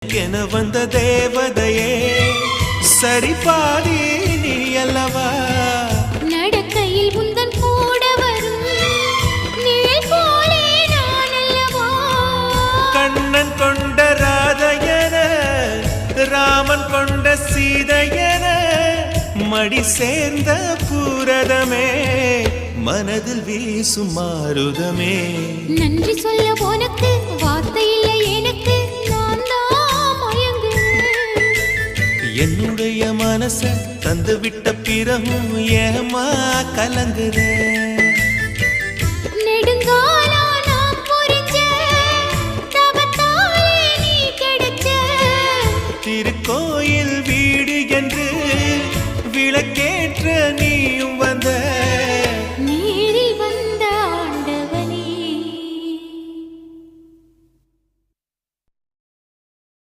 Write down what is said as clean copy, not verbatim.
என வந்த தேவதையே சரிபாதி நீ அல்லவா நடக்கையில் உந்தன் கூட வரும் நிழல் போலே நான் அல்லவா கண்ணன் கொண்ட ராதையன ராமன் கொண்ட சீதையன மடி சேர்ந்த பூரதமே மனதில் வீசும் மாருதமே நன்றி சொல்ல உனக்கு வார்த்தை இல்லை எனக்கு நான் தான் மயங்குறேன் என்னுடைய மனச தந்து விட்ட பிறகும் ஏமா கலங்குற நெடுங்கா